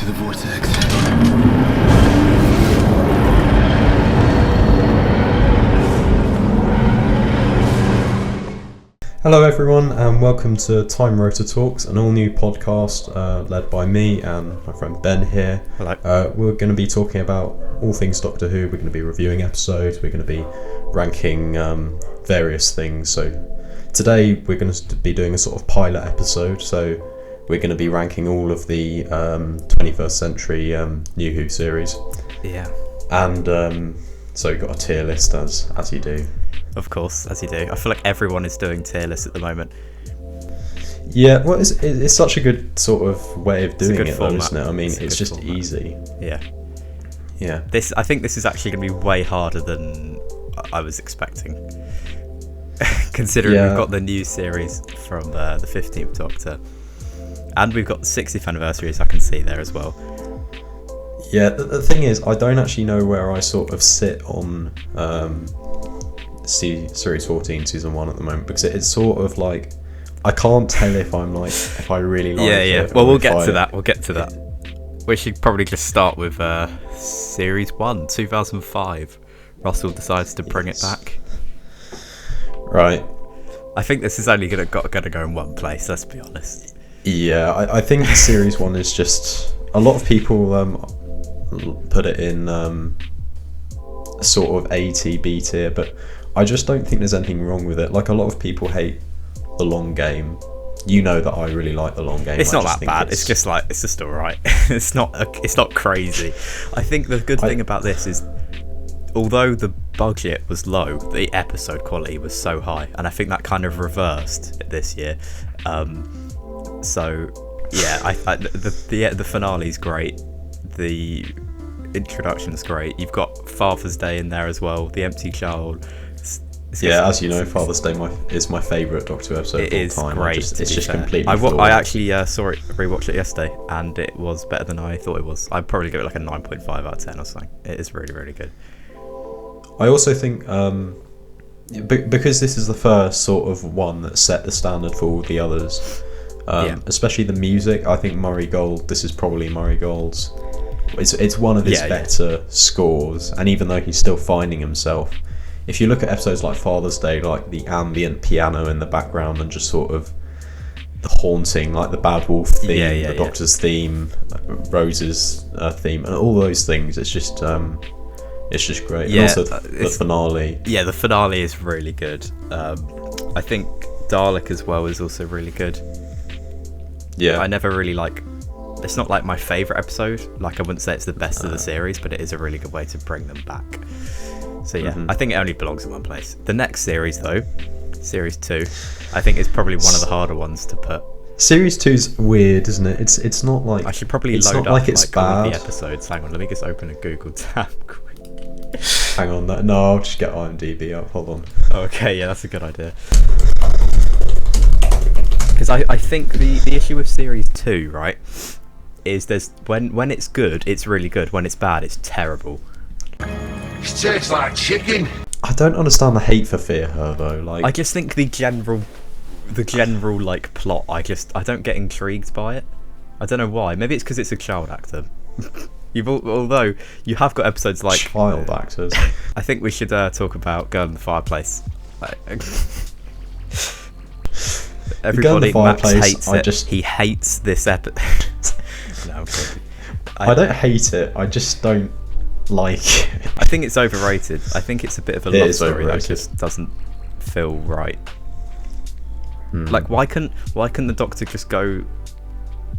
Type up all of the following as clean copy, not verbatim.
to the vortex. Hello everyone and welcome to TimeRotorTalks, an all new podcast led by me and my friend Ben here. Hello. We're going to be talking about all things Doctor Who. We're going to be reviewing episodes, we're going to be ranking various things. So today we're going to be doing a sort of pilot episode, so we're going to be ranking all of the 21st century New Who series. Yeah. And so we've got a tier list as you do. Of course, as you do. I feel like everyone is doing tier lists at the moment. Yeah, well, it's such a good sort of way of doing it, though, isn't it? I mean, it's just format. Easy. Yeah. Yeah. I think this is actually going to be way harder than I was expecting. Considering we've got the new series from the 15th Doctor. And we've got the 60th anniversary, as I can see there as well. Yeah, the thing is, I don't actually know where I sort of sit on Series 14, Season 1 at the moment, because it's sort of like, I can't tell if I'm like, if I really like it. Yeah. Well, we'll get to that. We should probably just start with Series 1, 2005. Russell decides to bring it back. Right. I think this is only going to go in one place, let's be honest. Yeah, I think Series 1 is just, a lot of people put it in sort of A, T, B tier, but I just don't think there's anything wrong with it. Like, a lot of people hate the long game. You know that I really like the long game. It's not that bad. It's just alright. It's not crazy. I think the good thing about this is, although the budget was low, the episode quality was so high, and I think that kind of reversed this year. So yeah, the finale's great. The introduction's great. You've got Father's Day in there as well. The Empty Child. As you know, Father's Day is my favourite Doctor Who episode of all time. It is great. It's just completely. I actually rewatched it yesterday, and it was better than I thought it was. I'd probably give it like a 9.5 out of 10 or something. It is really, really good. I also think because this is the first sort of one that set the standard for all the others, especially the music. I think Murray Gold. This is probably Murray Gold's. It's one of his better scores, and even though he's still finding himself. If you look at episodes like Father's Day, like the ambient piano in the background and just sort of the haunting, like the Bad Wolf theme, the Doctor's theme, Rose's theme, and all those things, it's just great. Yeah, and also the finale. Yeah, the finale is really good. I think Dalek as well is also really good. Yeah, I never really it's not like my favourite episode. Like, I wouldn't say it's the best of the series, but it is a really good way to bring them back. So yeah, I think it only belongs in one place. The next series, though, Series 2, I think is probably one of the harder ones to put. Series 2's weird, isn't it? It's not like... I should probably load up like it's bad. All of the episodes. Hang on, let me just open a Google tab quick. Hang on, no, I'll just get IMDb up. Hold on. Okay, yeah, that's a good idea. Because I think the issue with Series 2, right, is when it's good, it's really good. When it's bad, it's terrible. It tastes like chicken. I don't understand the hate for Fear Her though. Like, I just think the general like plot. I don't get intrigued by it. I don't know why. Maybe it's because it's a child actor. Although you have got episodes like child actors. I think we should talk about Girl in the Fireplace. Everybody, Max hates it. He hates this episode. No, I'm kidding. I don't hate it. I just don't like it. I think it's overrated. I think it's a bit of a love story that just doesn't feel right. Like, why couldn't the Doctor just go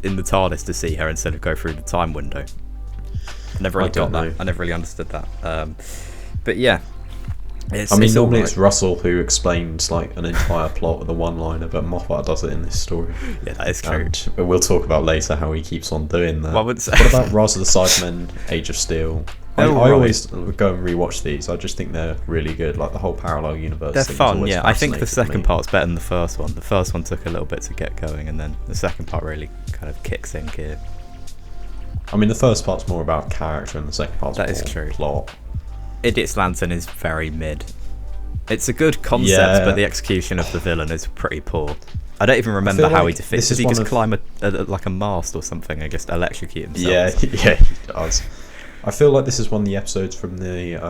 in the TARDIS to see her instead of go through the time window? I never really got that. I never really understood that. But yeah, normally it's Russell who explains like an entire plot with a one-liner, but Moffat does it in this story. Yeah, that is true. And we'll talk about later how he keeps on doing that. Well, what about Rise of the Cybermen, Age of Steel? I always go and rewatch these. I just think they're really good. Like the whole parallel universe. They're fun, yeah. I think the second part's better than the first one. The first one took a little bit to get going, and then the second part really kind of kicks in gear. I mean, the first part's more about character, and the second part's more true. plot. Idiot's Lantern is very mid. It's a good concept, but the execution of the villain is pretty poor. I don't even remember how he defeats. Did he just climb like a mast or something and just electrocute himself? Yeah, he does. I feel like this is one of the episodes from the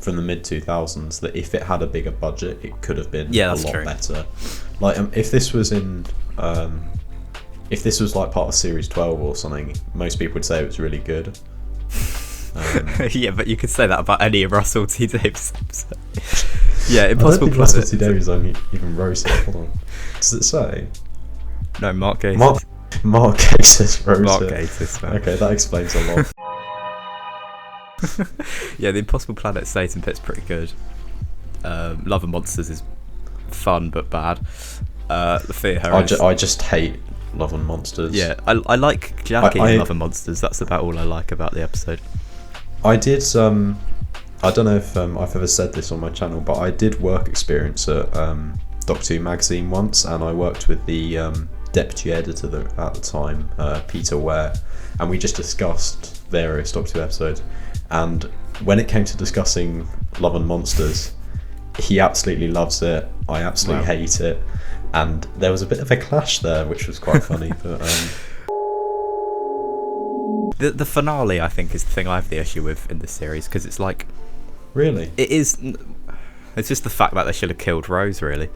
mid 2000s that if it had a bigger budget, it could have been a lot better. Like if this was like part of Series 12 or something, most people would say it was really good. Yeah, but you could say that about any Russell T Davies episode. Yeah, Impossible Planet. Russell T Davies only even roasted. Hold on. Does it say? No, Mark Gatiss. Mark Gatiss wrote Mark it. Gatiss, man. Okay, that explains a lot. Yeah, the Impossible Planet Satan Pit's pretty good. Love and Monsters is fun but bad. The Theatre I just hate Love and Monsters. Yeah, I like Jackie in Love and Monsters. That's about all I like about the episode. I did I don't know if I've ever said this on my channel, but I did work experience at Doctor Who magazine once, and I worked with the deputy editor at the time, Peter Ware, and we just discussed various Doctor Who episodes. And when it came to discussing Love and Monsters, he absolutely loves it. I absolutely hate it, and there was a bit of a clash there, which was quite funny. But the finale, I think, is the thing I have the issue with in this series, because it's like, really, it's just the fact that they should have killed Rose. Really,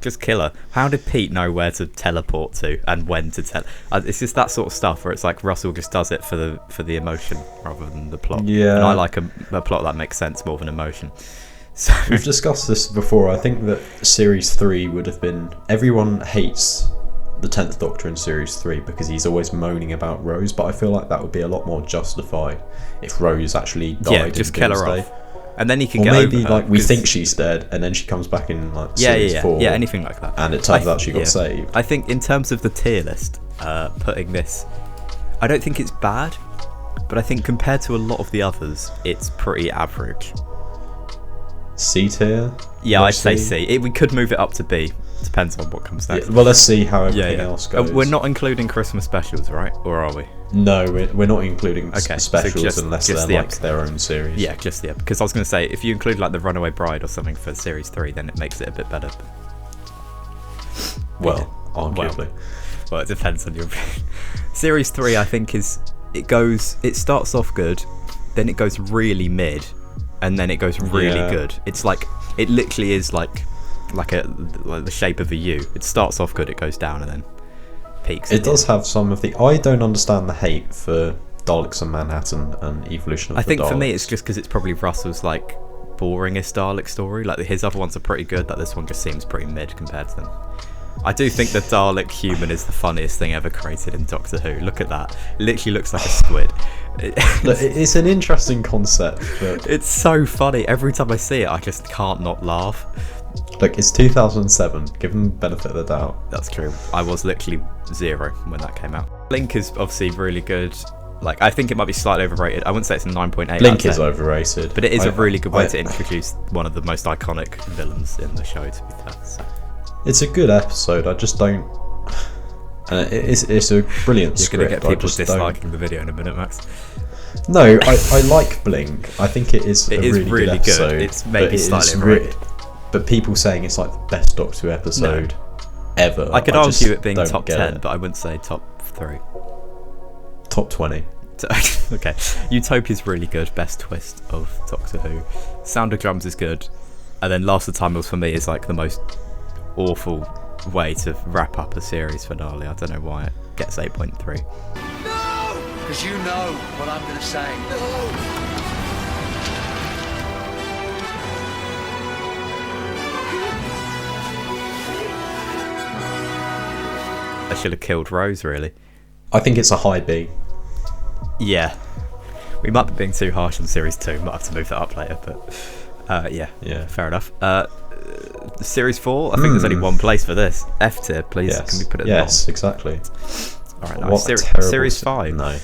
just kill her. How did Pete know where to teleport to and when to it's just that sort of stuff where it's like Russell just does it for the emotion rather than the plot. Yeah, and I like a plot that makes sense more than emotion. So we've discussed this before. I think that Series 3 would have been... Everyone hates the 10th Doctor in Series 3 because he's always moaning about Rose, but I feel like that would be a lot more justified if Rose actually died. Yeah, just kill her off. And then he can get maybe over her, like we think she's dead, and then she comes back in like Series 4. Yeah, anything like that. And it turns out she got saved. I think in terms of the tier list, putting this, I don't think it's bad, but I think compared to a lot of the others, it's pretty average. C tier? Yeah, I'd say C. We could move it up to B. Depends on what comes next. Yeah, well, let's see how everything else goes. We're not including Christmas specials, right? Or are we? No, we're not including specials so unless they're like their own series. Yeah, just the because I was going to say, if you include like the Runaway Bride or something for Series 3, then it makes it a bit better. Well, arguably. Well, it depends on your opinion. Series 3, I think, it starts off good, then it goes really mid, and then it goes really good. It's like, it literally is like the shape of a U. It starts off good, it goes down, and then peaks. It does have some of the... I don't understand the hate for Daleks and Manhattan and Evolution of the Daleks. I think for me it's just because it's probably Russell's like boringest Dalek story. Like his other ones are pretty good, but this one just seems pretty mid compared to them. I do think the Dalek human is the funniest thing ever created in Doctor Who. Look at that. It literally looks like a squid. It's an interesting concept, but... It's so funny. Every time I see it, I just can't not laugh. Look, it's 2007. Give them the benefit of the doubt. That's true. I was literally 0 when that came out. Blink is obviously really good. Like, I think it might be slightly overrated. I wouldn't say it's a 9.8. Blink is overrated. But it is a really good way to introduce one of the most iconic villains in the show, to be fair. So. It's a good episode. I just don't... it's a brilliant script. You're going to get people disliking the video in a minute, Max. No, I like Blink. I think it is really good episode. Good. It's maybe slightly overrated. But people saying it's like the best Doctor Who episode ever. I could argue it being top 10, but I wouldn't say top 3. Top 20. Okay. Utopia's really good. Best twist of Doctor Who. Sound of Drums is good. And then Last of Time Lords for me is like the most awful way to wrap up a series finale. I don't know why it gets 8.3. No! Because you know what I'm going to say. No! I should have killed Rose, really. I think it's a high B. Yeah. We might be being too harsh on Series 2. Might have to move that up later, but yeah, fair enough. Series 4, I think there's only one place for this. F tier, please. Yes. Can we put it Yes, exactly. Alright, nice. Series 5. No.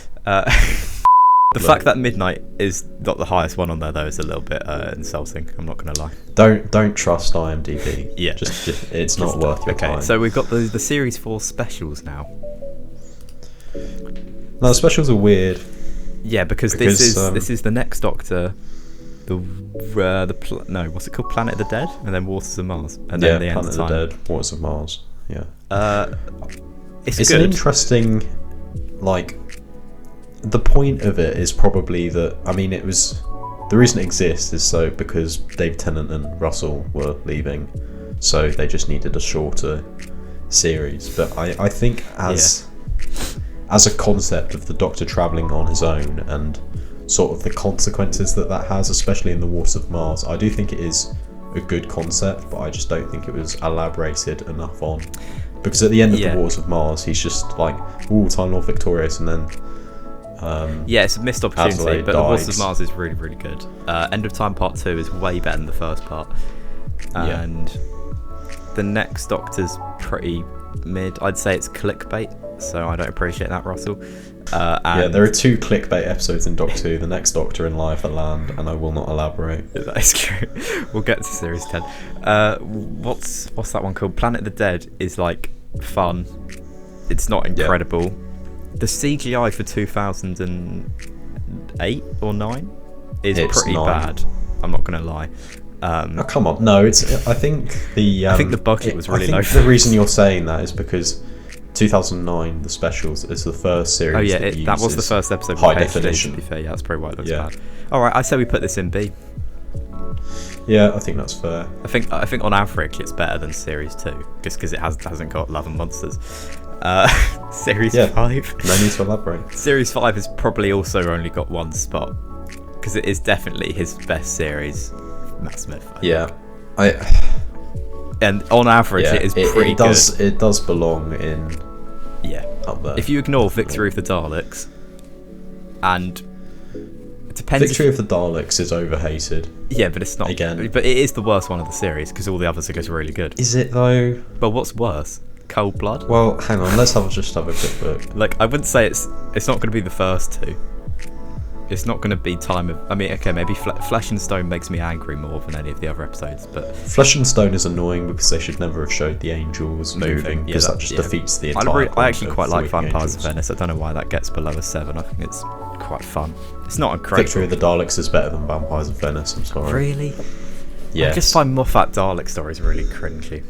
The fact that Midnight is not the highest one on there, though, is a little bit insulting. I'm not going to lie. Don't trust IMDb. Yeah, just it's not worth your time. Okay, so we've got the Series 4 specials now. No, the specials are weird. Yeah, because this is the next Doctor what's it called? Planet of the Dead, and then Waters of Mars, and then the End Planet of Time. of the Dead, Waters of Mars. Yeah. It's an good. interesting, like, the point of it is probably that, I mean, it was, the reason it exists is so because Dave Tennant and Russell were leaving, so they just needed a shorter series. But I think as a concept of the Doctor travelling on his own and sort of the consequences that has, especially in the Waters of Mars, I do think it is a good concept, but I just don't think it was elaborated enough on. Because at the end of the Waters of Mars, he's just like, ooh, Time Lord victorious, and then it's a missed opportunity, Adelaide but dies. the Waters of Mars is really, really good. End of Time Part 2 is way better than the first part, and the next Doctor's pretty mid. I'd say it's clickbait, so I don't appreciate that, Russell. There are 2 clickbait episodes in Doctor Who, the next Doctor and Life at Land, and I will not elaborate. That is true. We'll get to series 10. What's that one called? Planet of the Dead is like fun. It's not incredible. The CGI for 2008 or 9 is pretty 9. bad. I'm not gonna lie. Oh, come on, no, it's. I think the budget was really low. The reason you're saying that is because 2009, the specials, is the first series. Oh yeah, that was the first episode. High with definition. HD, to be fair, that's probably why it looks bad. All right, I say we put this in B. Yeah, I think that's fair. I think on average it's better than series 2, just because it hasn't got Love and Monsters. Series 5. No need to elaborate. Series 5 has probably also only got one spot, because it is definitely his best series, Matt Smith. And on average, it is pretty good. It does belong in. Up there. If you ignore Victory of the Daleks, and it depends. Victory of the Daleks is overhated. Yeah, but it's not. Again. But it is the worst one of the series because all the others are just really good. Is it though? But what's worse? Cold Blood? Well, hang on. Let's just have a quick look. Like, I wouldn't say it's not going to be the first 2. It's not going to be maybe Flesh and Stone makes me angry more than any of the other episodes, but Flesh and Stone is annoying because they should never have showed the angels moving, because that just defeats the entire I actually quite like Vampires Angels. of Venice. I don't know why that gets below a 7. I think it's quite fun. It's not incredible. Victory of the Daleks is better than Vampires of Venice, I'm sorry. Really? Yes. I just find Moffat Dalek stories really cringy.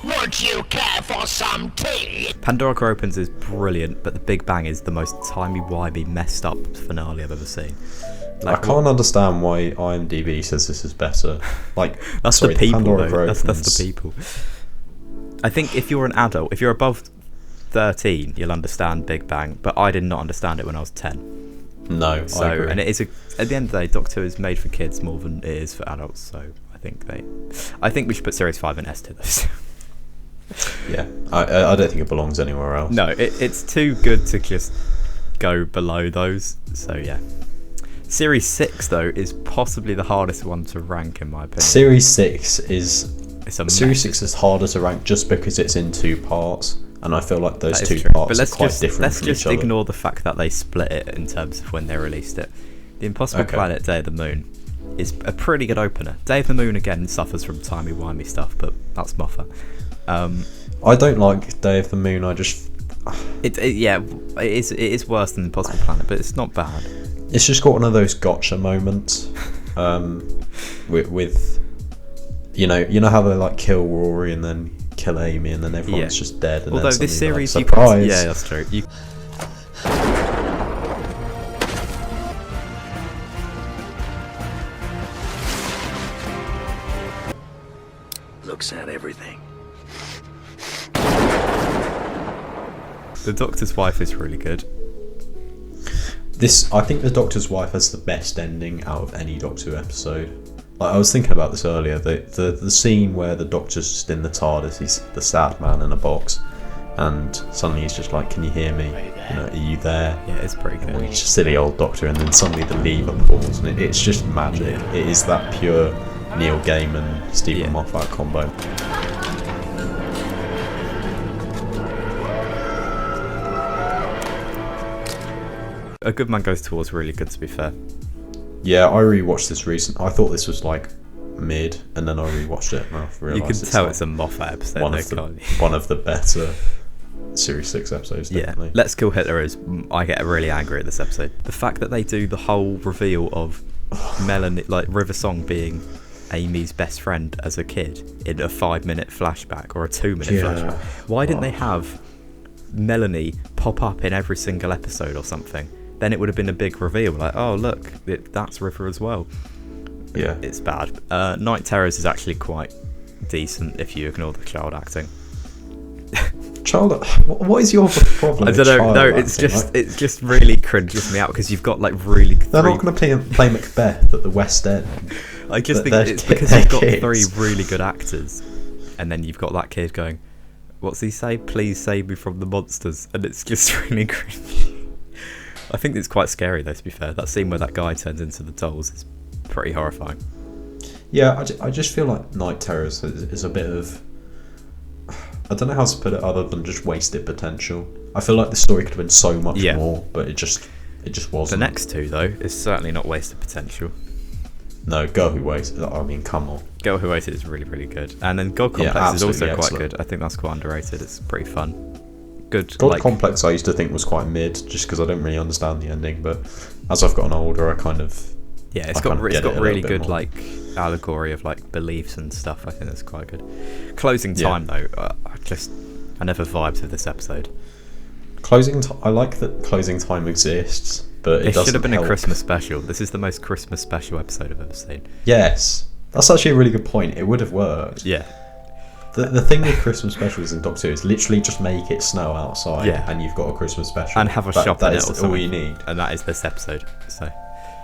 Would you care for some tea? Pandora Opens is brilliant, but The Big Bang is the most timey-wimey, messed up finale I've ever seen. I can't understand why IMDb says this is better. Like, that's the people, Pandora though. That's the people. I think if you're an adult, if you're above 13, you'll understand Big Bang, but I did not understand it when I was 10. No, so, I agree. And it is at the end of the day, Doctor Who is made for kids more than it is for adults. So I think we should put Series 5 in S to this. Yeah, I don't think it belongs anywhere else. No, it's too good to just go below those. So yeah, Series 6 though is possibly the hardest one to rank in my opinion. Series 6 is Series 6 is harder to rank just because it's in 2 parts, and I feel like those 2 true. parts But are quite different let's from just each other. ignore the fact that they split it in terms of when they released it. The Impossible Planet Day of the Moon is a pretty good opener. Day of the Moon again suffers from timey-wimey stuff, but that's Moffat. I don't like Day of the Moon. I just it is worse than Impossible Planet, but it's not bad. It's just got one of those gotcha moments, with you know how they like kill Rory and then kill Amy and then everyone's just dead. And although then this series, like, surprise. yeah, that's true. Looks at everything. The Doctor's Wife is really good. I think the Doctor's Wife has the best ending out of any Doctor Who episode. Like, I was thinking about this earlier. The scene where the Doctor's just in the TARDIS, he's the sad man in a box, and suddenly he's just like, "Can you hear me? Are you there?" Yeah, it's pretty good. And he's just silly old Doctor, and then suddenly the lever falls, and it's just magic. Yeah. It is that pure Neil Gaiman, Stephen Moffat combo. A Good Man Goes To War is really good, to be fair. Yeah, I rewatched this recently. I thought this was like mid, and then I rewatched it and I realised You can tell it's a Moffat episode. one of the better Series 6 episodes, definitely. Let's Kill Hitler I get really angry at this episode. The fact that they do the whole reveal of Melanie, like River Song being Amy's best friend as a kid in a 5-minute flashback or a 2-minute flashback. Why didn't they have Melanie pop up in every single episode or something? Then it would have been a big reveal, like, oh look, that's River as well. Yeah, it's bad. Night Terrors is actually quite decent if you ignore the child acting. What is your problem? I don't know. No, it's just really cringes me out because you've got like really. They're not going to play Macbeth at the West End. I just think it's because you've got 3 really good actors, and then you've got that kid going, "What's he say? Please save me from the monsters," and it's just really cringy. I think it's quite scary though. To be fair, that scene where that guy turns into the dolls is pretty horrifying. Yeah, I just feel like Night Terrors is a bit of. I don't know how to put it other than just wasted potential. I feel like the story could have been so much more, but it just wasn't. The next 2 though is certainly not wasted potential. No, Girl Who Waited. I mean, come on. Girl Who Waited is really, really good, and then God Complex is also quite good. I think that's quite underrated. It's pretty fun. Good. God Complex, I used to think was quite mid, just because I don't really understand the ending. But as I've gotten older, I kind of it's got really good like allegory of like beliefs and stuff. I think that's quite good. Closing Time though, I never vibed with this episode. I like that Closing Time exists, but it should have been help. A Christmas special. This is the most Christmas special episode I've ever seen. Yes, that's actually a really good point. It would have worked. Yeah. The thing with Christmas specials in Doctor Who is literally just make it snow outside, and you've got a Christmas special, and have a shop in it or something. That's all you need, and that is this episode. So.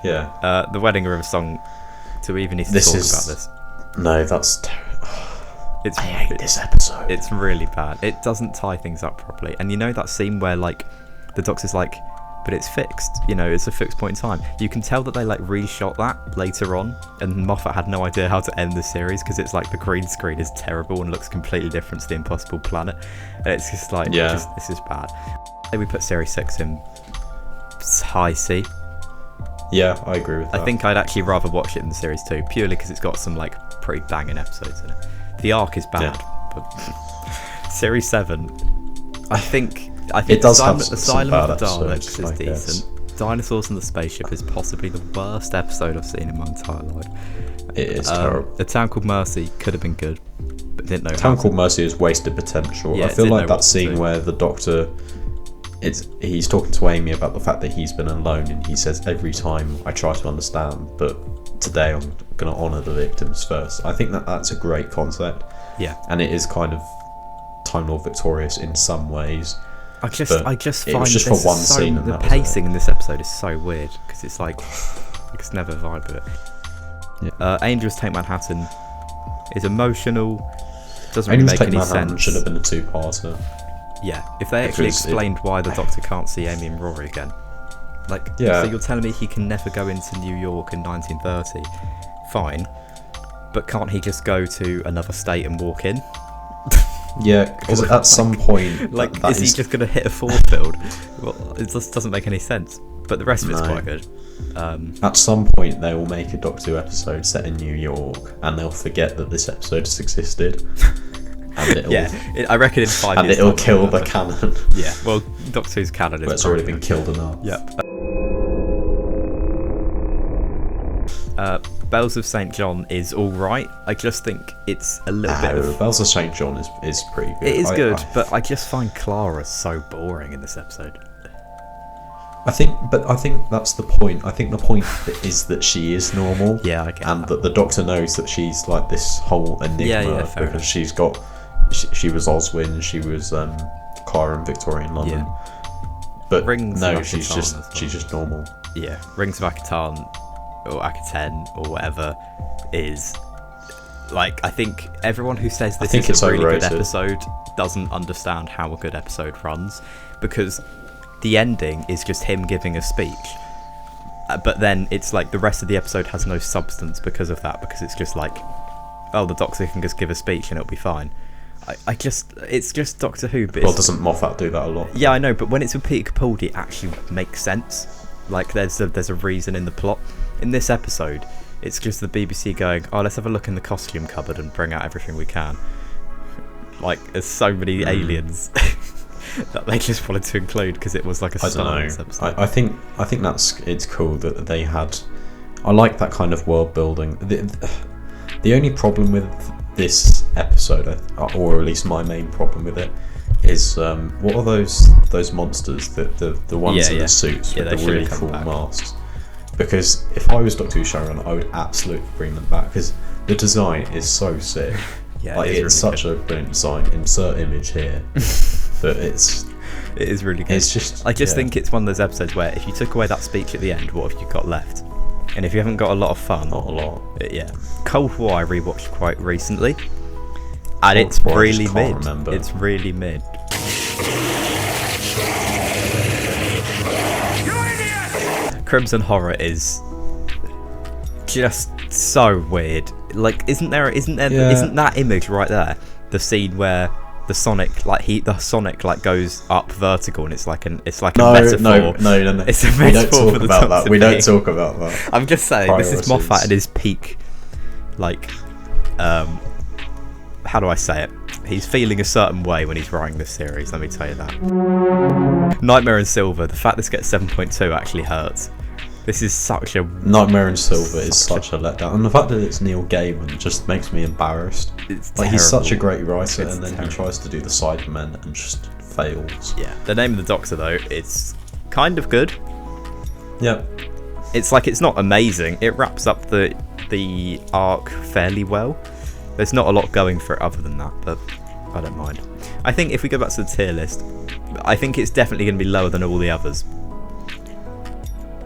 Yeah. The Wedding River Song. Do we even need to talk about this? No, that's terrible. I hate this episode. It's really bad. It doesn't tie things up properly. And you know that scene where like the Doctor's like, but it's fixed. You know, it's a fixed point in time. You can tell that they like reshot that later on, and Moffat had no idea how to end the series because it's like the green screen is terrible and looks completely different to the Impossible Planet. And it's just like, this is bad. We put Series 6 in high C. Yeah, I agree with that. I think I'd actually rather watch it than Series 2, purely because it's got some like pretty banging episodes in it. The arc is bad, but Series 7, I think it does have Asylum of the episodes, Daleks is decent. Dinosaurs in the Spaceship is possibly the worst episode I've seen in my entire life. It is terrible. A Town Called Mercy could have been good, but didn't know. Town Called Mercy is wasted potential. Yeah, I feel like that scene where the Doctor, he's talking to Amy about the fact that he's been alone, and he says every time I try to understand, but today I'm going to honour the victims first. I think that's a great concept. Yeah, and it is kind of Time Lord Victorious in some ways. I just find it was just for one scene. The pacing in this episode is so weird because it's like I just never vibe with it. Yeah. Angels Take Manhattan is emotional. Doesn't really make any sense. Should have been a 2-parter. Yeah, if they actually explained why the Doctor can't see Amy and Rory again. Like, so you're telling me he can never go into New York in 1930? Fine. But can't he just go to another state and walk in? Yeah, because at some point... is he just going to hit a force field? Well, it just doesn't make any sense. But the rest of it's quite good. At some point, they will make a Doctor Who episode set in New York, and they'll forget that this episode has existed. And I reckon in 5 years. And it'll kill the canon. Yeah, well, Doctor Who's canon is. It's already been killed enough. Yep. Bells of St. John is alright. I just think it's a little bit of... Bells of St. John is pretty good. It is good, but I just find Clara so boring in this episode. I think that's the point. I think the point is that she is normal. Yeah, I get and that the Doctor knows that she's like this whole enigma because she's got... She was Oswin, she was Clara in Victorian London. Yeah. But Rings no, she's just normal. Yeah, Rings of Akatan or Akaten or whatever is like, I think everyone who says this is a really good episode doesn't understand how a good episode runs, because the ending is just him giving a speech, but then it's like the rest of the episode has no substance because of that, because it's just like, oh, the Doctor can just give a speech and it'll be fine. It's just Doctor Who. But doesn't Moffat do that a lot? Yeah, I know, but when it's with Peter Capaldi, it actually makes sense. Like there's a reason in the plot. In this episode, it's just the BBC going, oh, let's have a look in the costume cupboard and bring out everything we can. Like, there's so many aliens. that they just wanted to include because it was like a Star Wars episode. I think it's cool that they had. I like that kind of world building. The only problem with this episode, or at least my main problem with it, is what are those monsters? The ones in the suits with the really cool masks. Because if I was Doctor Who showrunner, I would absolutely bring them back because the design is so sick. Yeah, like, it's really such a brilliant design. Insert image here, but it is really good. It's just I just think it's one of those episodes where if you took away that speech at the end, what have you got left? And if you haven't got a lot of fun, not a lot. Yeah, Cold War I rewatched quite recently, and it's really mid. It's really mid. Crimson Horror is just so weird. Like, isn't that image right there? The scene where the Sonic goes up vertical, and it's like a metaphor. No. It's a metaphor for the that. We don't talk about that. I'm just saying, this is Moffat at his peak. Like, how do I say it? He's feeling a certain way when he's writing this series. Let me tell you that. Nightmare in Silver. The fact this gets 7.2 actually hurts. This is such a Nightmare in Silver is such a letdown, and the fact that it's Neil Gaiman just makes me embarrassed. It's like, he's such a great writer, It's and then terrible. he tries to do the Cybermen and just fails. Yeah. The Name of the Doctor, though, it's kind of good. Yep. It's like, it's not amazing. It wraps up the arc fairly well. There's not a lot going for it other than that, but I don't mind. I think if we go back to the tier list, I think it's definitely going to be lower than all the others.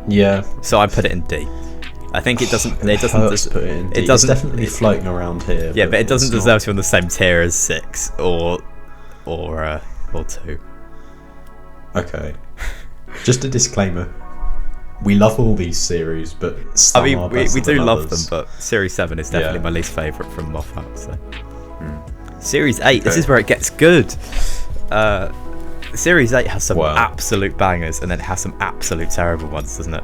Yeah. So I put it in D. I think it doesn't. It doesn't. Put it in D. It doesn't. It's definitely floating around here. Yeah, but it doesn't it's deserve to be on the same tier as 6 or 2. Okay. Just a disclaimer. We love all these series, but some I mean, are we better do than love others. them, but Series 7 is definitely Yeah. my least favourite from Moffat. So. Series 8, this is where it gets good. Series 8 has some absolute bangers, and then it has some absolute terrible ones, doesn't it?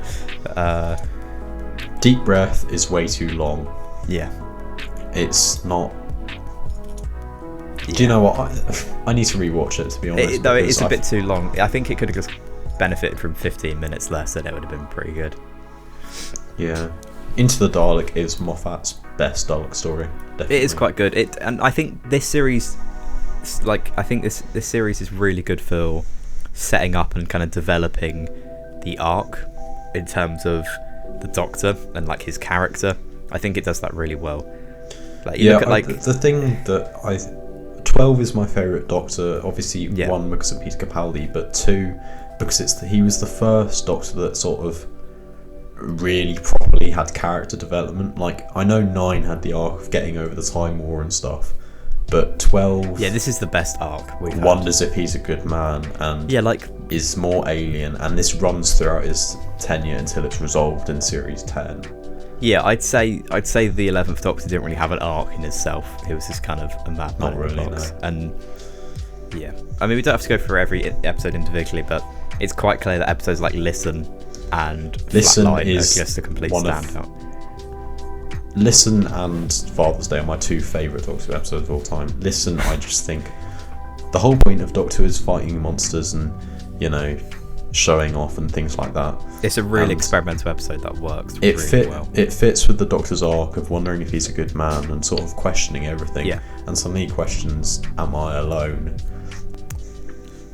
Deep Breath is way too long. Yeah. It's not. Do you know what? I need to rewatch it, to be honest. Though it is a bit too long. I think it could have just benefited from 15 minutes less, and it would have been pretty good. Yeah. Into the Dalek is Moffat's best Dalek story. Definitely. It is quite good. And I think this series, this series is really good for setting up and kind of developing the arc in terms of the Doctor and like his character. I think it does that really well. Like, you look at, the thing that 12 is my favourite Doctor. Obviously, 1 because of Peter Capaldi, but 2 because he was the first Doctor that sort of really properly had character development. Like, I know 9 had the arc of getting over the Time War and stuff, but 12 this is the best arc we've wonders if he's a good man and is more alien, and this runs throughout his tenure until it's resolved in series 10. I'd say the 11th Doctor didn't really have an arc in itself. He was just kind of a madman in the box. And I mean, we don't have to go through every episode individually, but it's quite clear that episodes like Listen and Flatline are just a complete standout. Listen and Father's Day are my 2 favourite Doctor Who episodes of all time. Listen, I just think the whole point of Doctor Who is fighting monsters and, showing off and things like that. It's a really experimental episode that works really well. It fits with the Doctor's arc of wondering if he's a good man and sort of questioning everything. Yeah. And suddenly he questions, am I alone?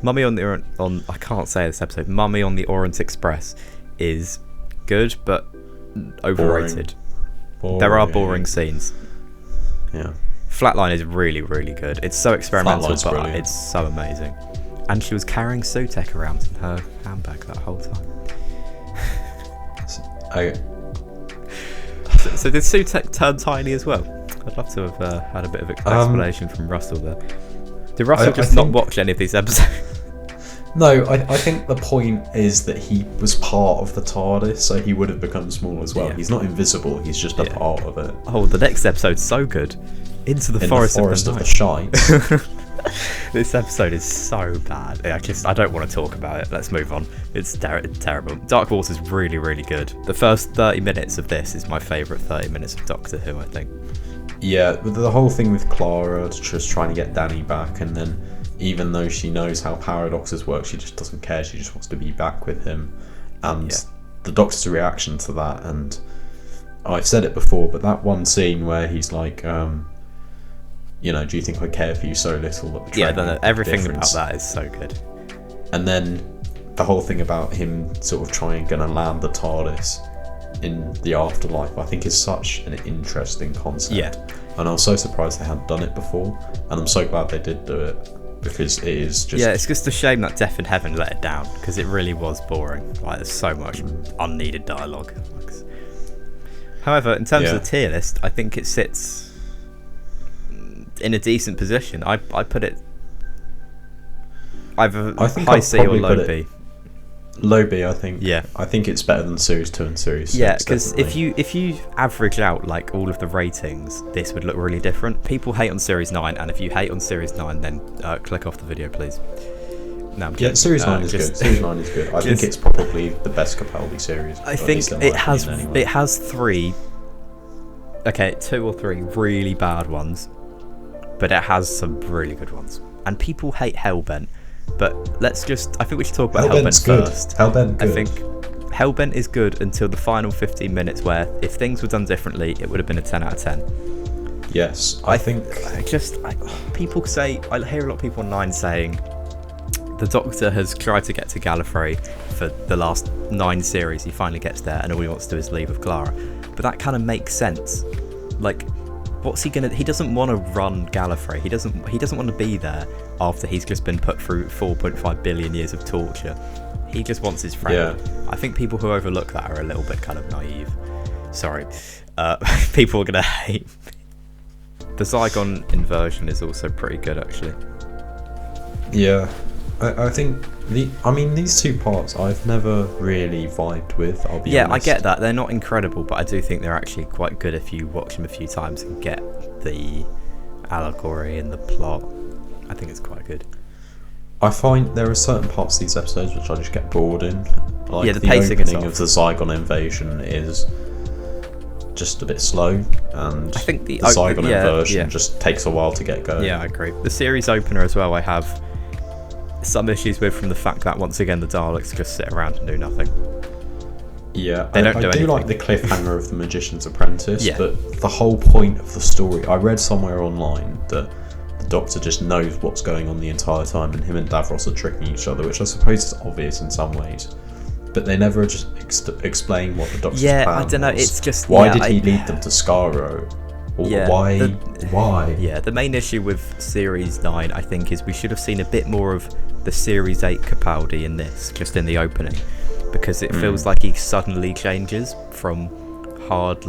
Mummy on I can't say this episode. Mummy on the Orient Express is good, but overrated. Boring. There are boring scenes. Yeah. Flatline is really, really good. It's so experimental, but brilliant. It's so amazing. And she was carrying Sutek around in her handbag that whole time. So did Sutek turn tiny as well? I'd love to have had a bit of explanation from Russell there. Did Russell not watch any of these episodes? No, I think the point is that he was part of the TARDIS, so he would have become small as well. Yeah. He's not invisible, he's just a part of it. Oh, the next episode's so good. Into the Forest of the Shite. This episode is so bad. I don't want to talk about it. Let's move on. It's terrible. Dark Water's really, really good. The first 30 minutes of this is my favourite 30 minutes of Doctor Who, I think. Yeah, the whole thing with Clara just trying to get Danny back, and then even though she knows how paradoxes work, she just doesn't care. She just wants to be back with him. And the Doctor's reaction to that, and I've said it before, but that one scene where he's like, you know, do you think I care for you so little that betrayal everything difference? about that is so good. And then the whole thing about him sort of gonna land the TARDIS in the afterlife, I think is such an interesting concept. Yeah. And I was so surprised they hadn't done it before, and I'm so glad they did do it, because it is just... Yeah, it's just a shame that Death in Heaven let it down, because it really was boring. Like, there's so much unneeded dialogue. However, in terms of the tier list, I think it sits in a decent position. I put it either high C or low B. Low B, I think. Yeah. I think it's better than Series 2 and Series 6. Yeah, because if you average out like all of the ratings, this would look really different. People hate on Series 9, and if you hate on Series 9, then click off the video, please. No, Series 9 is good. Series 9 is good. I think it's probably the best Capaldi series. I think it has 3, okay, 2 or 3 really bad ones, but it has some really good ones. And people hate Hellbent. But I think we should talk about Hellbent first. Hellbent good. I think Hellbent is good until the final 15 minutes, where if things were done differently, it would have been a 10 out of 10. Yes, I think... people say... I hear a lot of people online saying the Doctor has tried to get to Gallifrey for the last 9 series. He finally gets there, and all he wants to do is leave with Clara. But that kind of makes sense. Like... What's he gonna? He doesn't want to run Gallifrey. He doesn't want to be there after he's just been put through 4.5 billion years of torture. He just wants his friend. Yeah. I think people who overlook that are a little bit kind of naive. Sorry, people are gonna hate me. The Zygon inversion is also pretty good, actually. Yeah, I think these 2 parts I've never really vibed with. I'll be honest. I get that they're not incredible, but I do think they're actually quite good if you watch them a few times and get the allegory and the plot. I think it's quite good. I find there are certain parts of these episodes which I just get bored in. Like the pacing opening of the Zygon invasion is just a bit slow, and I think the Zygon inversion just takes a while to get going. Yeah, I agree. The series opener as well, I have some issues with, from the fact that once again the Daleks just sit around and do nothing. Yeah, I do like the cliffhanger of The Magician's Apprentice, but the whole point of the story, I read somewhere online that the Doctor just knows what's going on the entire time, and him and Davros are tricking each other, which I suppose is obvious in some ways, but they never just explain what the Doctor's plan I don't know, was. it's just... Why did he lead them to Skaro? Or why? Yeah, the main issue with Series 9, I think, is we should have seen a bit more of the Series 8 Capaldi in this, just in the opening, because it feels like he suddenly changes from hard,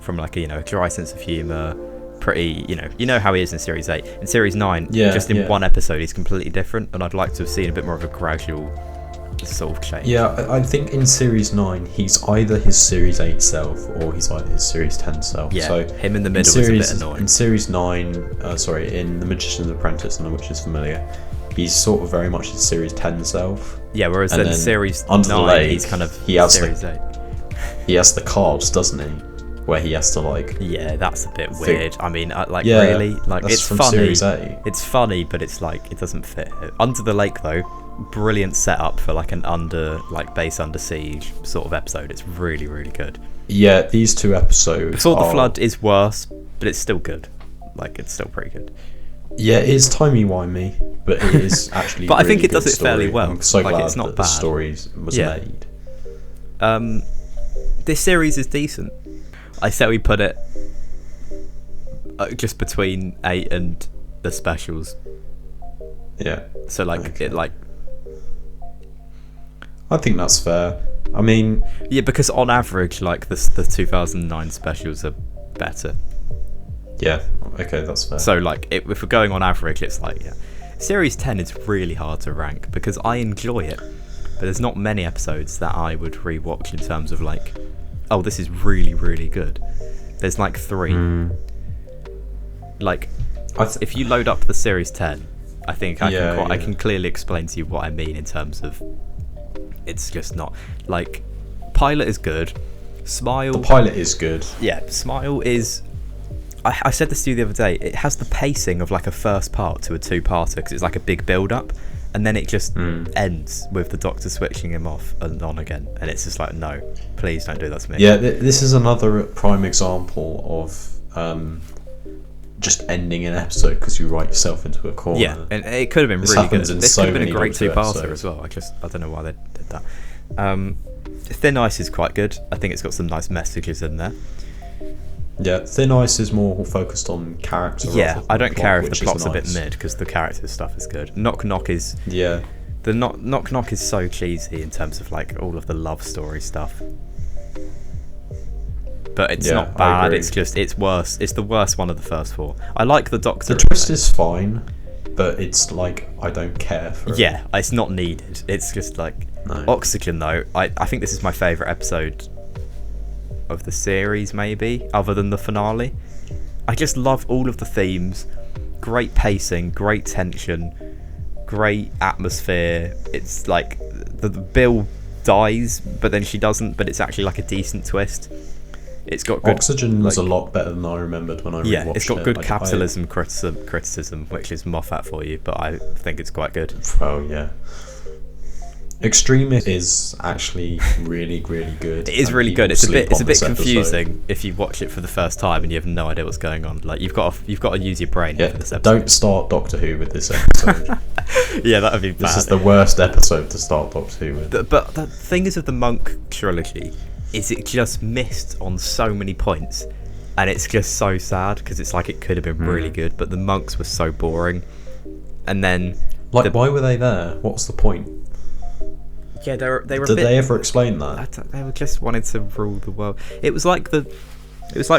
from a dry sense of humour, pretty, you know how he is in Series 8. In Series 9, in one episode, he's completely different, and I'd like to have seen a bit more of a gradual sort of change. Yeah, I think in Series 9, he's either his Series 8 self, or he's either his Series 10 self. Yeah, so him in the middle is a bit annoying. In Series 9, in The Magician's Apprentice, and which is familiar, he's sort of very much his Series 10 self. Yeah, whereas then Series Under 9, the Lake, he's kind of Series 8. He has the cards, doesn't he? Where he has to Yeah, that's a bit weird. I mean, really, it's from funny. Series 8. It's funny, but it's it doesn't fit. Under the Lake, though, brilliant setup for an base under siege sort of episode. It's really, really good. Yeah, these 2 episodes. Before the Flood is worse, but it's still good. It's still pretty good. Yeah, it is timey-wimey, but it is actually. But really I think it good does it story. fairly well. I'm so glad it's not that bad. The story was made. This series is decent. I say we put it just between 8 and the specials. Yeah. So I think that's fair. I mean, yeah, because on average, the 2009 specials are better. Yeah. Okay, that's fair. So if we're going on average, it's Series 10 is really hard to rank because I enjoy it, but there's not many episodes that I would rewatch in terms of oh, this is really, really good. There's 3. If you load up the Series 10, I think I can clearly explain to you what I mean in terms of it's just not Pilot is good. Smile. The pilot is good. Yeah, Smile is. I said this to you the other day. It has the pacing of like a first part to a two-parter because it's like a big build-up, and then it just ends with the Doctor switching him off and on again, and it's just like, no, please don't do that to me. Yeah, this is another prime example of just ending an episode because you write yourself into a corner. Yeah, and it could have been really good. This could have been a great two-parter as well. I don't know why they did that. Thin Ice is quite good. I think it's got some nice messages in there. Yeah, Thin Ice is more focused on character. Yeah, I don't care if the plot's nice. a bit mid because the character stuff is good. Knock Knock is Knock Knock is so cheesy in terms of like all of the love story stuff. But it's not bad. It's worse. It's the worst one of the first four. I like the Doctor. The twist is fine, but it's like I don't care for it. Yeah, it's not needed. It's just like Oxygen though. I think this is my favourite episode of the series, maybe, other than the finale. I just love all of the themes. Great pacing, great tension, great atmosphere. It's like the Bill dies, but then she doesn't. But it's actually like a decent twist. It's got good, Oxygen was a lot better than I remembered when I rewatched it. Yeah, it's got good capitalism criticism, which is Moffat for you, but I think it's quite good. Oh yeah. Extremist is actually really, really good. It is really good. It's a bit confusing if you watch it for the first time and you have no idea what's going on. Like you've got to use your brain for this episode. Don't start Doctor Who with this episode. Yeah, that would be bad. This is the worst episode to start Doctor Who with. But the thing is with the Monk trilogy is it just missed on so many points, and it's just so sad because it's like it could have been really good, but the monks were so boring. And then why were they there? What was the point? Yeah, they were. Did they ever explain that? They were just wanted to rule the world. It was like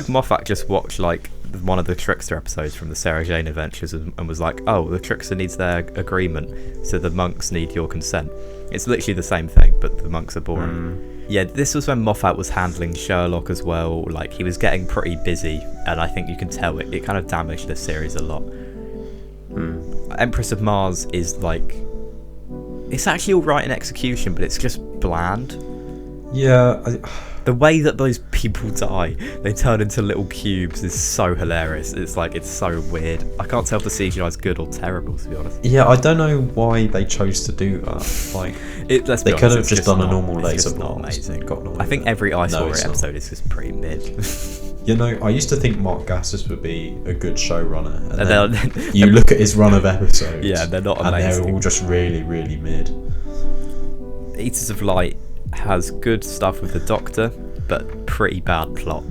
Moffat just watched like one of the Trickster episodes from the Sarah Jane Adventures and was like, oh, the Trickster needs their agreement, so the monks need your consent. It's literally the same thing, but the monks are boring. Yeah, this was when Moffat was handling Sherlock as well. Like he was getting pretty busy, and I think you can tell it kind of damaged the series a lot. Empress of Mars is like, it's actually all right in execution, but it's just bland. Yeah. The way that those people die, they turn into little cubes, is so hilarious. It's so weird. I can't tell if the CGI is good or terrible, to be honest. Yeah, I don't know why they chose to do that. Like, they could have just done a normal laser blast. Not amazing. I think every Ice Warrior episode is just pretty mid. You know, I used to think Mark Gatiss would be a good showrunner, and then you look at his run of episodes. Yeah, they're not amazing. And they're all just really, really mid. Eaters of Light has good stuff with the Doctor, but pretty bad plot.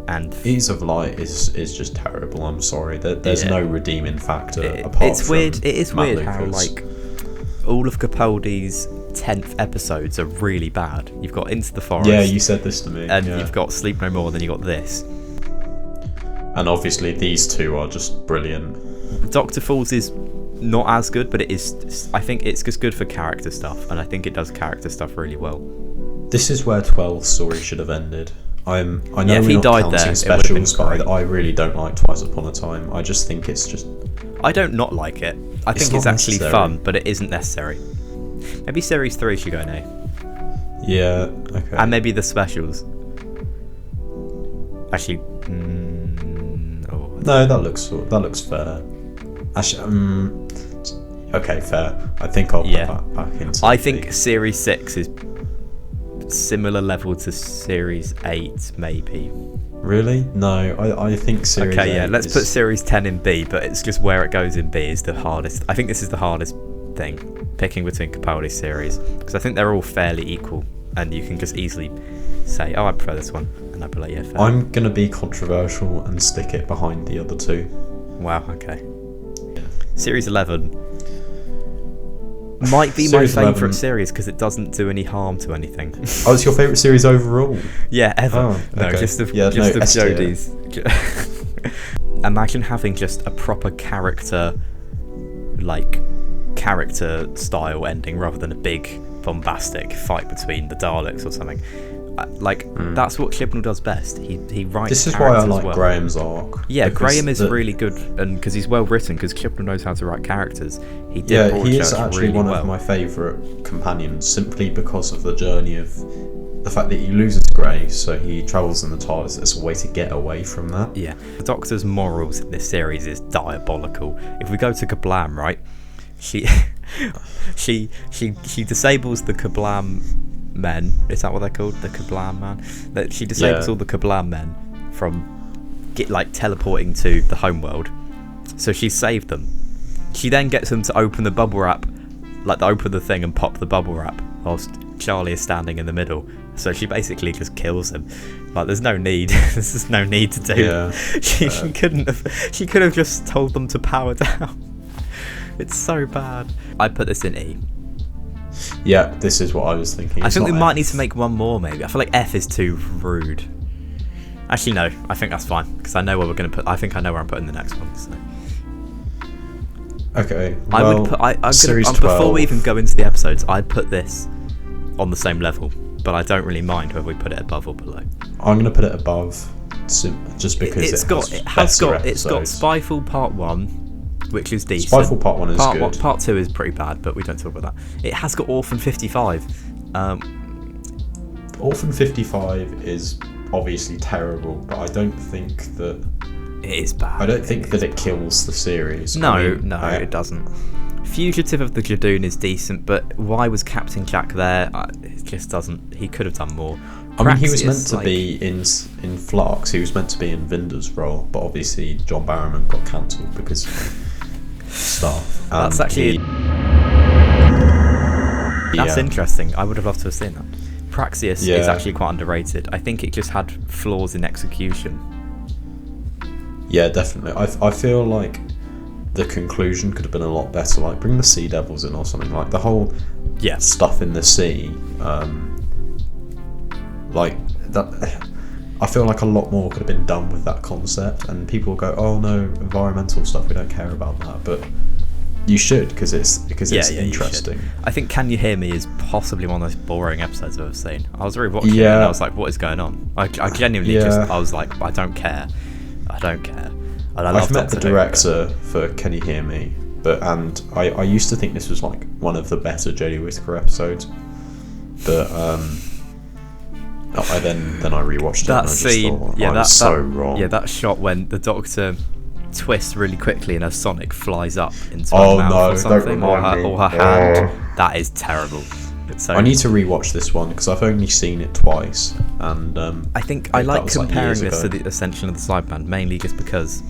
And Eaters of Light is just terrible. I'm sorry. There's no redeeming factor apart it's from weird. It is Matt weird Lucas. how like all of Capaldi's 10th episodes are really bad. You've got Into the Forest. Yeah, you said this to me. And you've got Sleep No More, and then you got this. And obviously these two are just brilliant. Doctor Falls is not as good, but it is. I think it's just good for character stuff, and I think it does character stuff really well. This is where 12's story should have ended. I know if he we're not died counting there, specials, but I really don't like Twice Upon a Time. I just think it's just... I don't not like it. I think it's actually fun, but it isn't necessary. Maybe Series 3 should go in A. Yeah, okay. And maybe the specials. Actually... No, that looks fair. Actually, okay, fair. I think I'll put that back into. I think Series 6 is similar level to Series 8, maybe. Really? No, I think Series 8. Okay, yeah. Let's put Series 10 in B, but it's just where it goes in B is the hardest. I think this is the hardest thing, picking between Capaldi's series, because I think they're all fairly equal, and you can just easily say, "Oh, I prefer this one," and I'd be like, "Yeah, fair." I'm gonna be controversial and stick it behind the other two. Wow. Okay. Yeah. Series 11 might be my favourite series because it doesn't do any harm to anything. Oh, it's your favourite series overall? Yeah, ever. Oh, okay. No, just of Jodie's. Imagine having just a proper character style ending rather than a big bombastic fight between the Daleks or something. That's what Chibnall does best. He writes. This is why I like Graham's arc. Yeah, Graham is really good, and because he's well written, because Chibnall knows how to write characters. He is actually really one of my favourite companions, simply because of the journey of the fact that he loses grace, so he travels in the TARDIS as a way to get away from that. Yeah, the Doctor's morals in this series is diabolical. If we go to Kablam, right, she she disables the Kablam men. Is that what they're called? The Kablam man. That she disables all the Kablam men from teleporting to the homeworld. So she saved them. She then gets them to open the bubble wrap, open the thing and pop the bubble wrap, whilst Charlie is standing in the middle. So she basically just kills him. There's no need. There's just no need to do. Yeah. She couldn't have. She could have just told them to power down. It's so bad. I put this in E. Yeah, this is what I was thinking. I think we might need to make one more. Maybe I feel like F is too rude. Actually, no. I think that's fine because I know where we're going to put. I think I know where I'm putting the next one. So. Okay. I would put. Series 12. Before we even go into the episodes, I'd put this on the same level, but I don't really mind whether we put it above or below. I'm going to put it above, just because it's got Spyfall Part 1, which is decent. Spyfall Part 1 is good. Part 2 is pretty bad, but we don't talk about that. It has got Orphan 55. Orphan 55 is obviously terrible, but I don't think that it is bad. I don't think that it kills the series. No, it doesn't. Fugitive of the Jadoon is decent, but why was Captain Jack there? It just doesn't. He could have done more. I mean, he was meant to be in Flux. He was meant to be in Vinder's role, but obviously John Barrowman got cancelled because of stuff. That's actually that's interesting. I would have loved to have seen that. Praxius is actually quite underrated. I think it just had flaws in execution. Yeah, definitely. I feel like the conclusion could have been a lot better. Like, bring the Sea Devils in or something. Like, the whole stuff in the sea. Like, that. I feel like a lot more could have been done with that concept. And people go, oh no, environmental stuff, we don't care about that. But you should, because it's interesting. I think Can You Hear Me is possibly one of the most boring episodes I've ever seen. I was rewatching it and I was like, what is going on? I genuinely I was like, I don't care. And I've met the director for Can You Hear Me, and I used to think this was like one of the better Jodie Whittaker episodes, but then I rewatched it and I just thought, I was so wrong. Yeah, that shot when the Doctor twists really quickly and her Sonic flies up into her mouth or something, or her hand. That is terrible. So, I need to rewatch this one because I've only seen it twice, and I think I like comparing this to the Ascension of the Cyberman mainly just because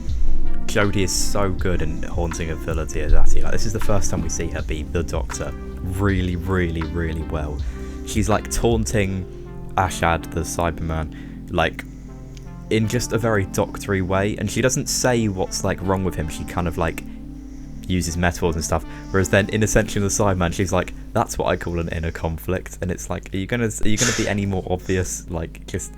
Jodie is so good in Haunting of Villa Diodati. Like, this is the first time we see her be the Doctor really, really, really well. She's like taunting Ashad, the Cyberman, like in just a very doctory way, and she doesn't say what's like wrong with him. She kind of like uses metaphors and stuff, whereas then in Ascension of the Cyberman she's like, that's what I call an inner conflict, and it's like, are you gonna be any more obvious? Like, just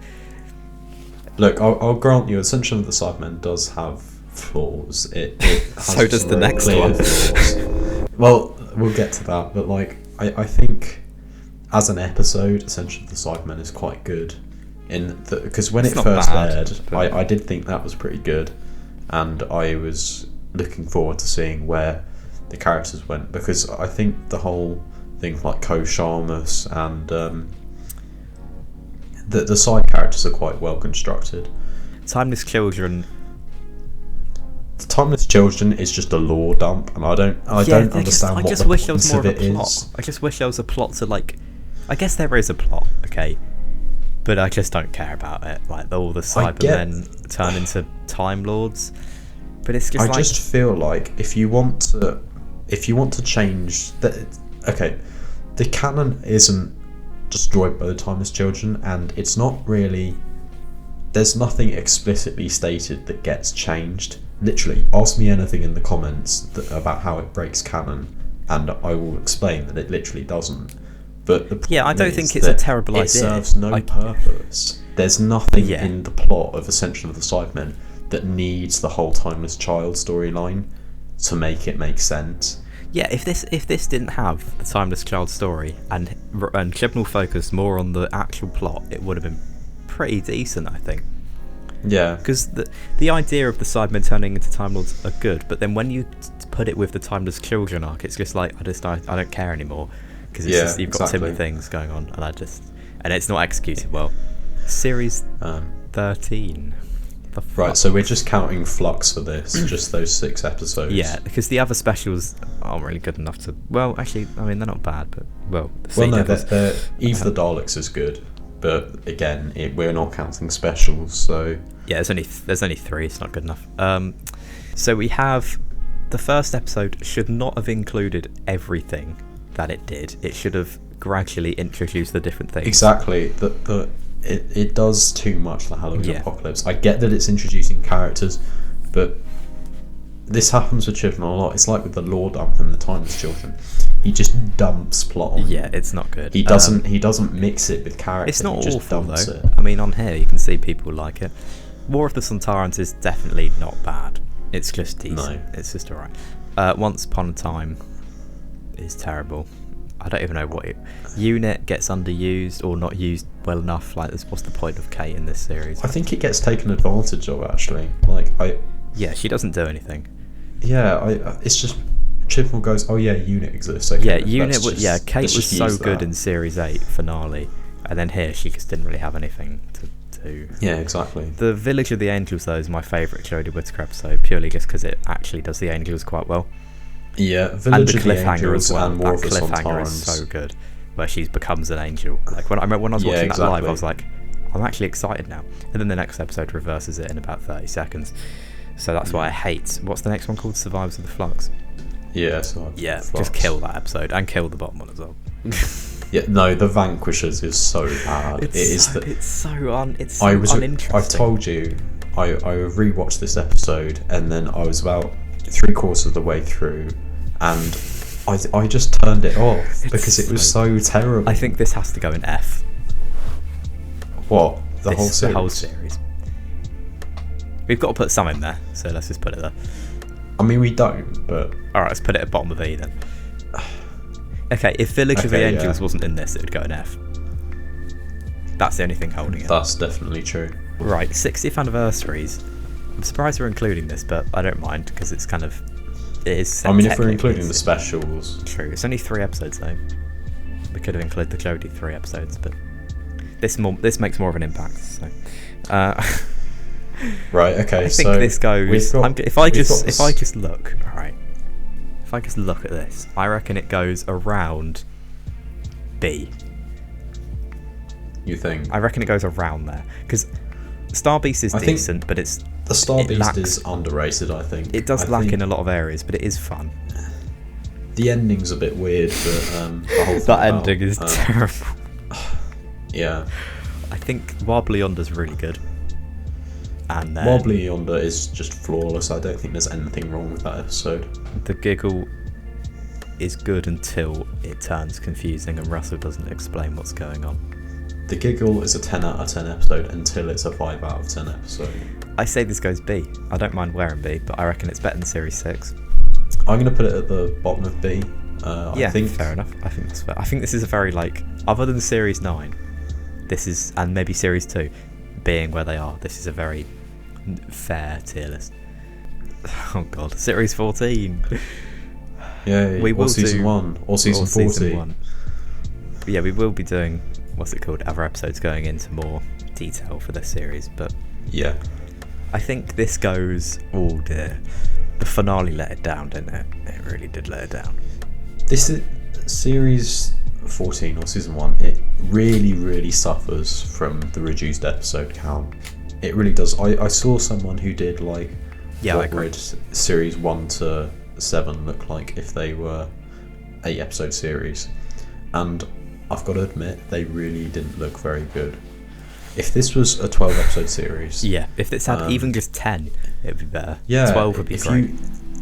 look, I'll grant you Ascension of the Cyberman does have flaws. It has so does the next one. Flaws. Well, we'll get to that, but like I think as an episode Ascension of the Cyberman is quite good because when it first aired, I did think that was pretty good, and I was looking forward to seeing where the characters went, because I think the whole thing like Ko-Sharmus and the side characters are quite well constructed. Timeless Children is just a lore dump, and I don't understand what the point of it is. I just wish there was a plot to, like, I guess there is a plot, okay, but I just don't care about it. Like, all the Cybermen turn into Time Lords. But it's just I just feel like if you want to change that, okay, the canon isn't destroyed by the Timeless Children, and it's not really. There's nothing explicitly stated that gets changed. Literally, ask me anything in the comments about how it breaks canon, and I will explain that it literally doesn't. But I don't think it's a terrible idea. It serves no purpose. There's nothing in the plot of Ascension of the Cybermen that needs the whole Timeless Child storyline to make it make sense. Yeah, if this didn't have the Timeless Child story and Chibnall focused more on the actual plot, it would have been pretty decent, I think. Yeah. Because the idea of the Cybermen turning into Time Lords are good, but then when you put it with the Timeless Children arc, it's just like, I don't care anymore, because you've got too many things going on, and it's not executed well. Series 13. The Right, so we're just counting Flux for this, just those 6 episodes. Yeah, because the other specials aren't really good enough to. Well, actually, I mean they're not bad, but Well, no, Eve the Daleks is good, but again, we're not counting specials, so yeah, there's only 3. It's not good enough. So we have the first episode should not have included everything that it did. It should have gradually introduced the different things. Exactly. It does too much, the Halloween Apocalypse. I get that it's introducing characters, but this happens with Chibnall a lot. It's like with the lore dump and the Timeless Children. He just dumps plot on. Yeah, it's not good. He doesn't mix it with character. It's not he just awful dumps though. it. I mean, on here you can see people like it. War of the Sontarans is definitely not bad. It's just decent. No. It's just alright. Once Upon a Time is terrible. I don't even know what it. Unit gets underused or not used well enough. Like, what's the point of Kate in this series? I think it gets taken advantage of, actually. Yeah, she doesn't do anything. Yeah, it's just Chibnall goes, oh yeah, Unit exists. Okay, yeah, Unit. Kate was so good in Series 8 finale, and then here she just didn't really have anything to do. Yeah, exactly. The Village of the Angels though is my favourite Jodie Whittaker episode, purely just because it actually does the Angels quite well. Yeah, Village of the Angels as well. and War of the cliffhanger Sontarans is so good, where she becomes an angel. Like when I was watching that live, I was like, I'm actually excited now. And then the next episode reverses it in about 30 seconds. So that's why I hate. What's the next one called? Survivors of the Flux. Yeah, just kill that episode and kill the bottom one as well. Yeah, no, the Vanquishers is so bad. It's so uninteresting. I've told you, I rewatched this episode and then I was about 3/4 of the way through, and I just turned it off because it was so terrible. I think this has to go in F. What? The whole series? We've got to put some in there, so let's just put it there. I mean, we don't, but alright, let's put it at bottom of E then. Okay, if Village of the Angels wasn't in this, it would go in F. That's the only thing holding it. That's definitely true. Right, 60th anniversaries. I'm surprised we're including this, but I don't mind because it's kind of. It is. I mean, if we're including the specials. True. It's only 3 episodes though. We could have included the Jodie 3 episodes, but this makes more of an impact. So. Right. Okay. I think this goes. If I just look at this, I reckon it goes around B. You think? I reckon it goes around there because Star Beast is decent, but it's. The Star Beast is underrated, I think. It does lack in a lot of areas, but it is fun. The ending's a bit weird, but the whole thing that ending is terrible. Yeah. I think Wobbly Yonder's really good. And then Wobbly Yonder is just flawless. I don't think there's anything wrong with that episode. The Giggle is good until it turns confusing and Russell doesn't explain what's going on. The Giggle is a 10 out of 10 episode until it's a 5 out of 10 episode. I say this goes B. I don't mind wearing B, but I reckon it's better than Series 6. I'm going to put it at the bottom of B. I think fair enough. I think that's fair. I think this is a very, other than Series 9, this is, and maybe Series 2, being where they are, this is a very fair tier list. Oh god, Series 14. Yeah, we will season 1 or season 40. Yeah, we will be doing other episodes going into more detail for this series, but yeah, I think this goes. Oh dear, the finale let it down, didn't it? It really did let it down. This is Series 14 or season 1. It really suffers from the reduced episode count. It really does. I saw someone who did what would Series 1 to 7 look like if they were 8 episode series, and I've got to admit they really didn't look very good. If this was a 12 episode series, if it's had even just 10, it would be better. Yeah, 12 would be great.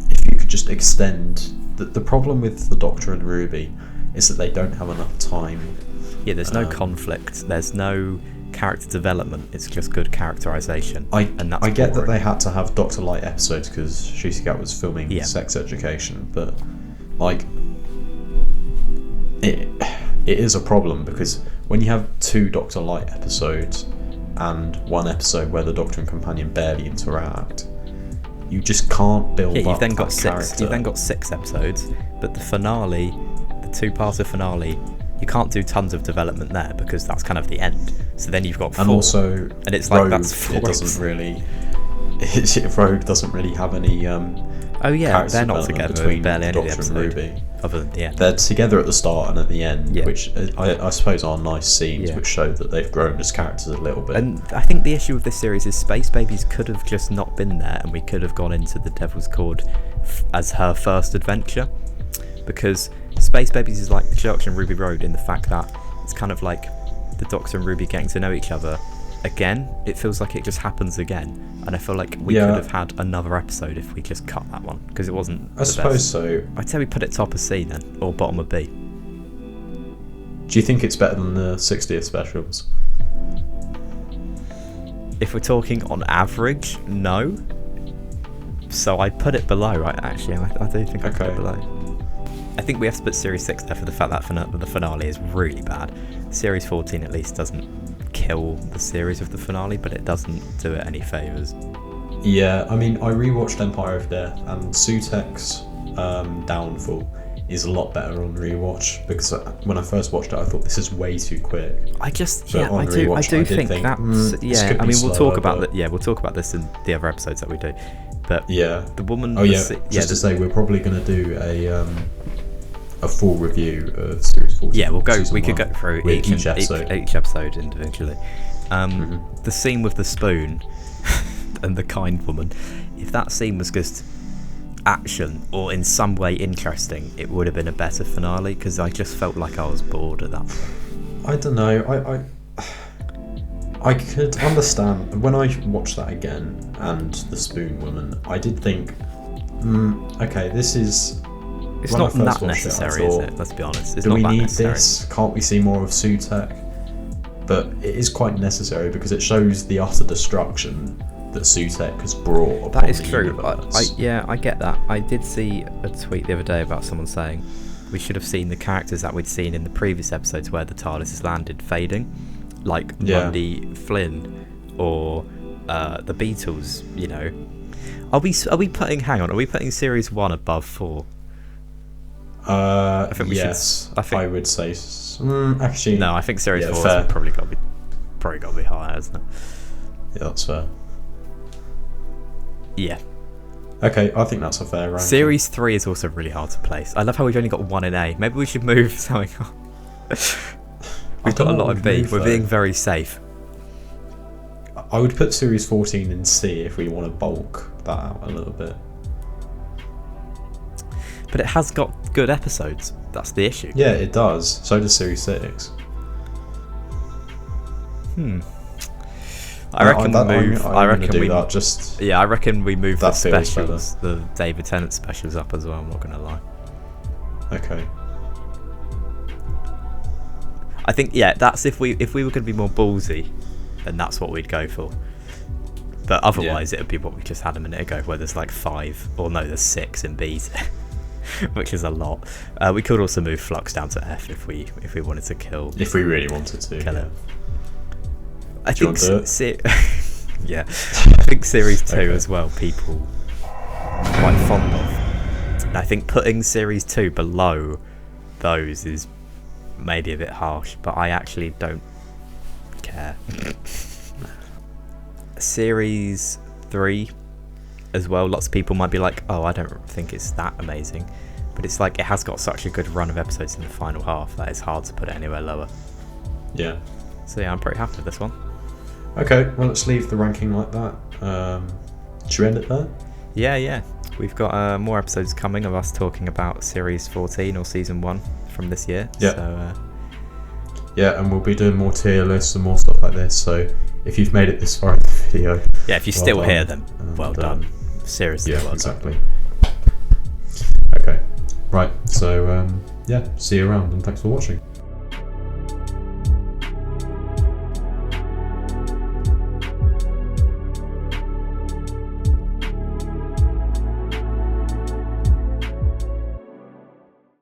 If you could just extend the problem with the Doctor and Ruby is that they don't have enough time. Yeah, there's no conflict. There's no character development. It's just good characterization. I get that they had to have Dr. Light episodes because Shusigat was filming Sex Education, but it is a problem because when you have 2 Dr. Light episodes and 1 episode where the Doctor and Companion barely interact, you just can't build up you've then got that 6. character. You've then got 6 episodes, but the finale, the 2-parter finale, you can't do tons of development there because that's kind of the end. So then you've got 4, and also, and it's like Rogue, that's 4. it doesn't really. Rogue doesn't really have any. Oh yeah, character they're not development together between barely any of the Doctor and episode, Ruby. other than the end. They're together at the start and at the end, Yeah. which I suppose are nice scenes, Yeah. which show that they've grown as characters a little bit. And I think the issue with this series is Space Babies could have just not been there, and we could have gone into the Devil's Cord as her first adventure, because Space Babies is like the Doctor and Ruby Road in the fact that it's kind of like the Doctor and Ruby getting to know each other again. It feels like it just happens again, and I feel like we could have had another episode if we just cut that one, because it wasn't I suppose so. I'd say we put it top of C then, or bottom of B. Do you think it's better than the 60th specials? If we're talking on average, no. So I'd put it below, right? Actually, I do think I'd put it below. I think we have to put Series 6 there for the fact that the finale is really bad. Series 14 at least doesn't kill the series of the finale, but it doesn't do it any favours. Yeah, I mean, I rewatched Empire of Death, and Sutek's downfall is a lot better on rewatch, because when I first watched it, I thought this is way too quick. I do rewatch, think that's I mean, we'll talk about that. We'll talk about this in the other episodes that we do. But Yeah. the woman. Oh yeah. Just to say, we're probably going to do a full review of Series 14. Yeah, we Season could 1 go through with each episode individually. The scene with the spoon and the kind woman, if that scene was just action or in some way interesting, it would have been a better finale, because I just felt like I was bored at that point. I don't know. I could understand when I watched that again, and the spoon woman, I did think, okay, this is. It's when not I first that watched necessary, it, I is thought, it? Let's be honest. It's do not we that need necessary. this? Can't we see more of Sutek? But it is quite necessary, because it shows the utter destruction that Sutek has brought upon That is the true. universe. I get that. I did see a tweet the other day about someone saying we should have seen the characters that we'd seen in the previous episodes where the TARDIS has landed fading, like Mundy Flynn or the Beatles. You know, are we putting Series 1 above 4? I think we yes, should. I would say. Actually, no. I think Series 4 fair. has probably got to be higher, isn't it? Yeah, that's fair. Yeah. Okay, I think that's a fair ranking. Series 3 is also really hard to place. I love how we've only got 1 in A. Maybe we should move something on. We've got a lot in B. We're being very safe. I would put Series 14 in C if we want to bulk that out a little bit. But it has got good episodes. That's the issue. Yeah, it does. So does Series 6. I reckon I reckon we move the That feels specials, the David Tennant specials up as well, I'm not going to lie. Okay. I think, that's if we were going to be more ballsy, then that's what we'd go for. But otherwise, it would be what we just had a minute ago, where there's like 5, or no, there's 6 in B, which is a lot. We could also move Flux down to F if we wanted to kill. If we really wanted to. Kill him. I Do you think want to do it? yeah, I think Series 2 as well, people are quite fond of. And I think putting Series 2 below those is maybe a bit harsh, but I actually don't care. Series 3 as well, lots of people might be like, oh, I don't think it's that amazing, but it's like it has got such a good run of episodes in the final half that it's hard to put it anywhere lower. Yeah. So yeah, I'm pretty happy with this one. Okay, well, let's leave the ranking like that. Should we end it there? Yeah. We've got more episodes coming of us talking about Series 14 or Season 1 from this year. Yeah. So, yeah, and we'll be doing more tier lists and more stuff like this. So if you've made it this far in the video, yeah, if you're still here, then well done. Seriously, yeah, well exactly. done. Okay, right. So see you around, and thanks for watching.